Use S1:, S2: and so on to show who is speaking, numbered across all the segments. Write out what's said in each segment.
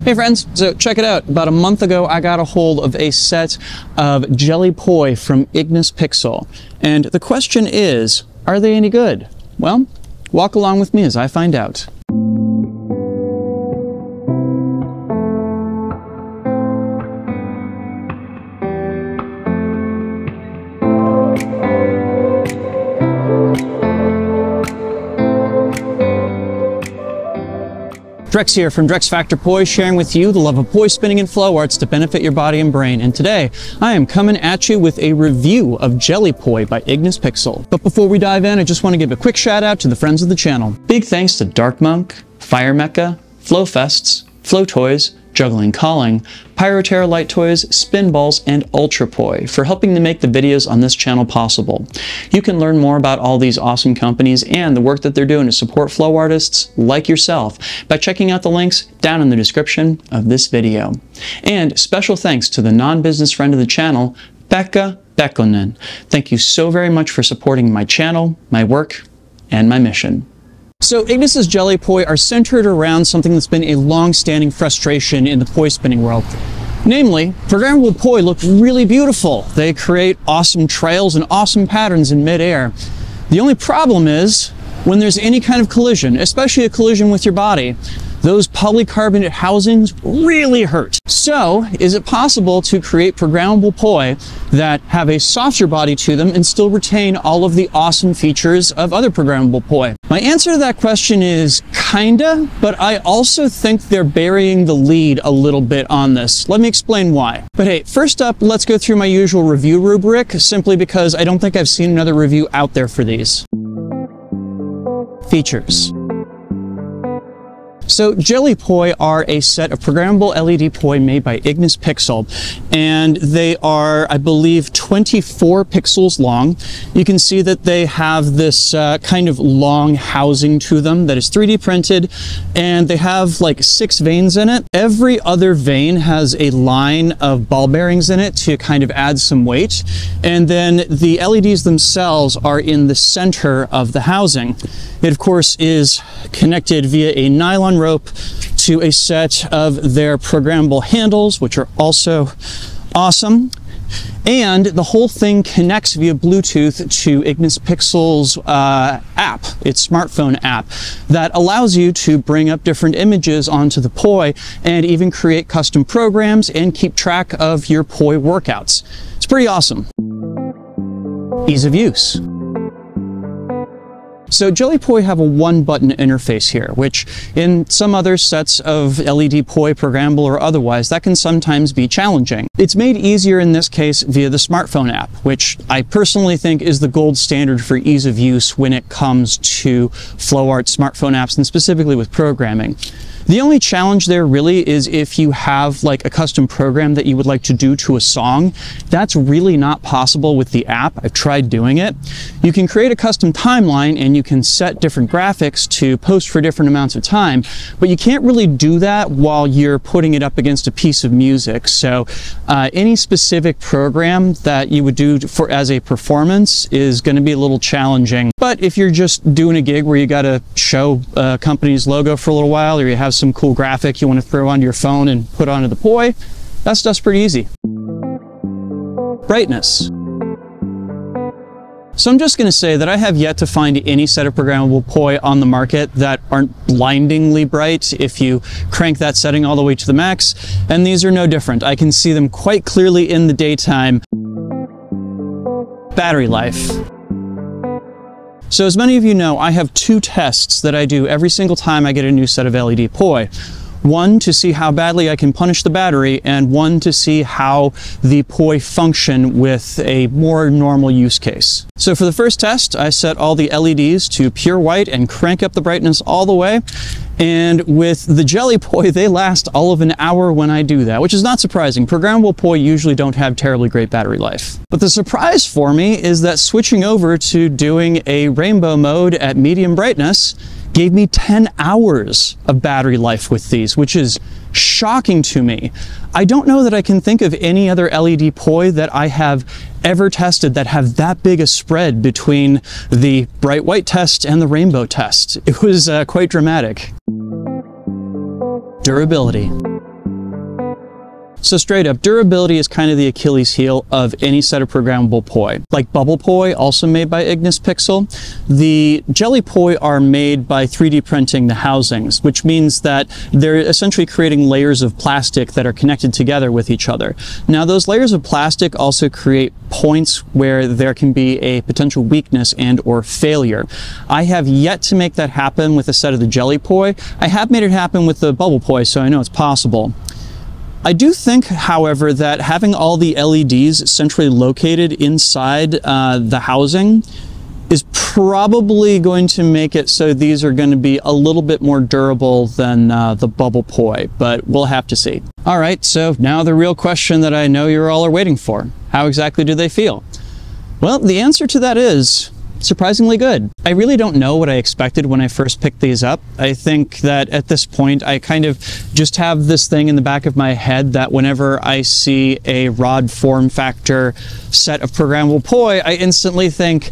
S1: Hey friends, so check it out. About a month ago, I got a hold of a set of Jelly Poi from Ignis Pixel. And the question is, are they any good? Well, walk along with me as I find out. Drex here from DrexFactor Poi, sharing with you the love of poi spinning and flow arts to benefit your body and brain. And today, I am coming at you with a review of Jelly Poi by Ignis Pixel. But before we dive in, I just want to give a quick shout out to the friends of the channel. Big thanks to Dark Monk, Fire Mecha, Flow Fests, Flow Toys, Juggling Calling, Pyroterra Light Toys, Spin Balls, and Ultra Poi for helping to make the videos on this channel possible. You can learn more about all these awesome companies and the work that they're doing to support flow artists like yourself by checking out the links down in the description of this video. And special thanks to the non-business friend of the channel, Pekha Pekkonen. Thank you so very much for supporting my channel, my work, and my mission. So Ignis's Jelly Poi are centered around something that's been a long-standing frustration in the poi spinning world. Namely, programmable poi look really beautiful. They create awesome trails and awesome patterns in mid-air. The only problem is, when there's any kind of collision, especially a collision with your body, those polycarbonate housings really hurt. So, is it possible to create programmable poi that have a softer body to them and still retain all of the awesome features of other programmable poi? My answer to that question is kinda, but I also think they're burying the lead a little bit on this. Let me explain why. But hey, first up, let's go through my usual review rubric, simply because I don't think I've seen another review out there for these. Features. So Jelly Poi are a set of programmable LED poi made by Ignis Pixel, and they are, I believe, 24 pixels long. You can see that they have this kind of long housing to them that is 3D printed, and they have like 6 veins in it. Every other vein has a line of ball bearings in it to kind of add some weight, and then the LEDs themselves are in the center of the housing. It, of course, is connected via a nylon rope to a set of their programmable handles, which are also awesome. And the whole thing connects via Bluetooth to Ignis Pixel's app, its smartphone app, that allows you to bring up different images onto the poi and even create custom programs and keep track of your poi workouts. It's pretty awesome. Ease of use. So Jelly Poi have a one-button interface here, which in some other sets of LED poi, programmable or otherwise, that can sometimes be challenging. It's made easier in this case via the smartphone app, which I personally think is the gold standard for ease of use when it comes to flow art smartphone apps, and specifically with programming. The only challenge there really is if you have like a custom program that you would like to do to a song. That's really not possible with the app. I've tried doing it. You can create a custom timeline and you can set different graphics to post for different amounts of time, but you can't really do that while you're putting it up against a piece of music. So any specific program that you would do for as a performance is going to be a little challenging. But if you're just doing a gig where you got to show a company's logo for a little while, or you have some cool graphic you want to throw onto your phone and put onto the poi, that stuff's pretty easy. Brightness. So I'm just going to say that I have yet to find any set of programmable poi on the market that aren't blindingly bright if you crank that setting all the way to the max, and these are no different. I can see them quite clearly in the daytime. Battery life. So as many of you know, I have 2 tests that I do every single time I get a new set of LED poi. One to see how badly I can punish the battery, and one to see how the poi function with a more normal use case. So for the first test, I set all the LEDs to pure white and crank up the brightness all the way. And with the Jelly Poi, they last all of an hour when I do that, which is not surprising. Programmable poi usually don't have terribly great battery life. But the surprise for me is that switching over to doing a rainbow mode at medium brightness gave me 10 hours of battery life with these, which is shocking to me. I don't know that I can think of any other LED poi that I have ever tested that have that big a spread between the bright white test and the rainbow test. It was quite dramatic. Durability. So straight up, durability is kind of the Achilles heel of any set of programmable Poi. Like Bubble Poi, also made by Ignis Pixel, the Jelly Poi are made by 3D printing the housings, which means that they're essentially creating layers of plastic that are connected together with each other. Now, those layers of plastic also create points where there can be a potential weakness and or failure. I have yet to make that happen with a set of the Jelly Poi. I have made it happen with the Bubble Poi, so I know it's possible. I do think, however, that having all the LEDs centrally located inside the housing is probably going to make it so these are going to be a little bit more durable than the Bubble Poi, but we'll have to see. All right, so now the real question that I know you all are waiting for. How exactly do they feel? Well, the answer to that is surprisingly good. I really don't know what I expected when I first picked these up. I think that at this point, I kind of just have this thing in the back of my head that whenever I see a rod form factor set of programmable Poi, I instantly think,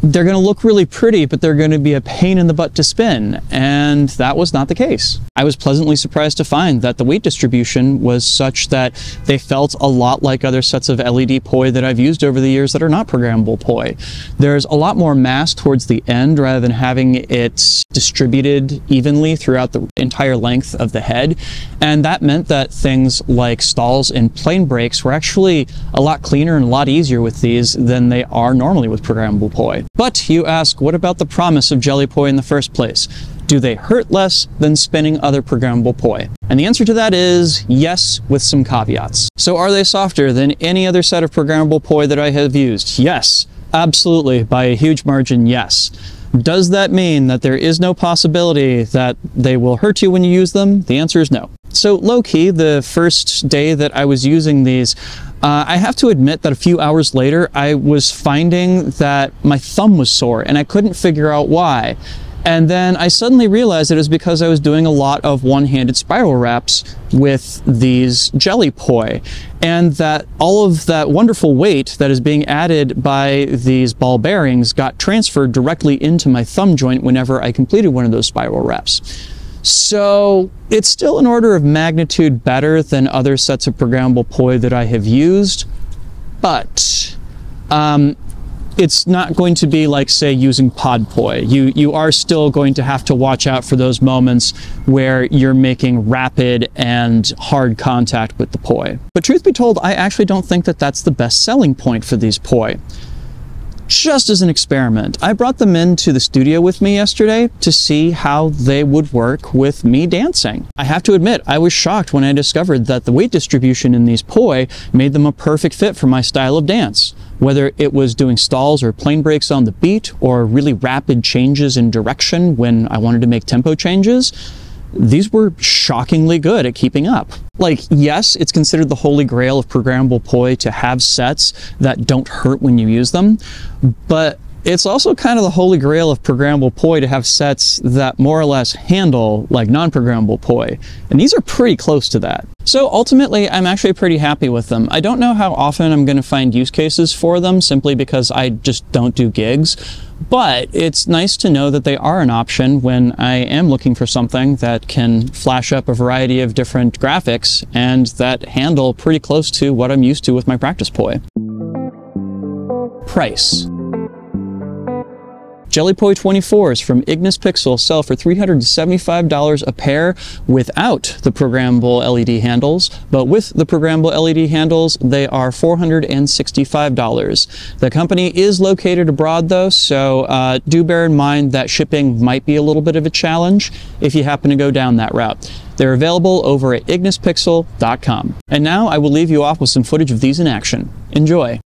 S1: they're going to look really pretty, but they're going to be a pain in the butt to spin. And that was not the case. I was pleasantly surprised to find that the weight distribution was such that they felt a lot like other sets of LED Poi that I've used over the years that are not programmable Poi. There's a lot more mass towards the end rather than having it distributed evenly throughout the entire length of the head. And that meant that things like stalls and plane brakes were actually a lot cleaner and a lot easier with these than they are normally with programmable Poi. But you ask, what about the promise of Jelly Poi in the first place? Do they hurt less than spinning other programmable Poi? And the answer to that is yes, with some caveats. So are they softer than any other set of programmable Poi that I have used? Yes, absolutely, by a huge margin, yes. Does that mean that there is no possibility that they will hurt you when you use them? The answer is no. So low-key, the first day that I was using these, I have to admit that a few hours later, I was finding that my thumb was sore and I couldn't figure out why. And then I suddenly realized it was because I was doing a lot of one-handed spiral wraps with these Jelly Poi, and that all of that wonderful weight that is being added by these ball bearings got transferred directly into my thumb joint whenever I completed one of those spiral wraps. So it's still an order of magnitude better than other sets of programmable Poi that I have used, but it's not going to be like, say, using pod Poi. You are still going to have to watch out for those moments where you're making rapid and hard contact with the Poi. But truth be told, I actually don't think that that's the best selling point for these Poi. Just as an experiment, I brought them into the studio with me yesterday to see how they would work with me dancing. I have to admit, I was shocked when I discovered that the weight distribution in these Poi made them a perfect fit for my style of dance. Whether it was doing stalls or plane breaks on the beat, or really rapid changes in direction when I wanted to make tempo changes, these were shockingly good at keeping up. Like, yes, it's considered the holy grail of programmable Poi to have sets that don't hurt when you use them, but it's also kind of the holy grail of programmable Poi to have sets that more or less handle like non-programmable Poi, and these are pretty close to that. So ultimately, I'm actually pretty happy with them. I don't know how often I'm going to find use cases for them, simply because I just don't do gigs, but it's nice to know that they are an option when I am looking for something that can flash up a variety of different graphics and that handle pretty close to what I'm used to with my practice Poi. Price. Jelly Poi 24s from Ignis Pixel sell for $375 a pair without the programmable LED handles, but with the programmable LED handles, they are $465. The company is located abroad though, so do bear in mind that shipping might be a little bit of a challenge if you happen to go down that route. They're available over at ignispixel.com. And now I will leave you off with some footage of these in action. Enjoy.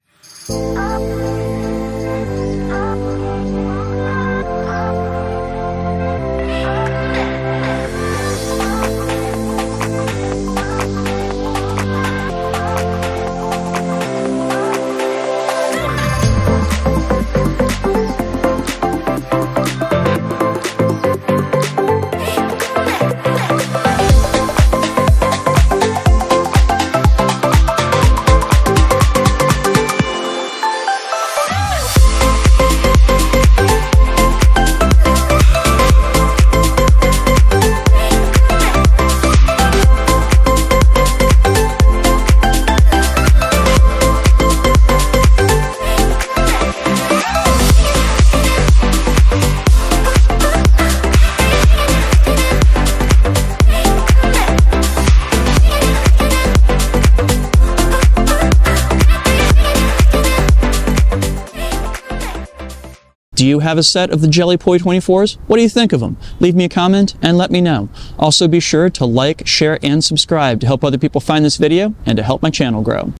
S1: Do you have a set of the Jelly Poi 24s? What do you think of them? Leave me a comment and let me know. Also be sure to like, share, and subscribe to help other people find this video and to help my channel grow.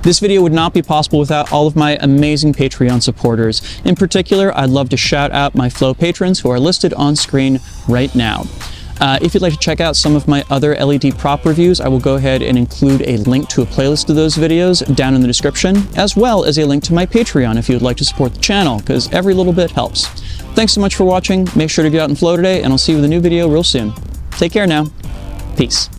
S1: This video would not be possible without all of my amazing Patreon supporters. In particular, I'd love to shout out my Flow patrons who are listed on screen right now. If you'd like to check out some of my other LED prop reviews, I will go ahead and include a link to a playlist of those videos down in the description, as well as a link to my Patreon if you would like to support the channel, because every little bit helps. Thanks so much for watching. Make sure to go out and flow today, and I'll see you with a new video real soon. Take care now. Peace.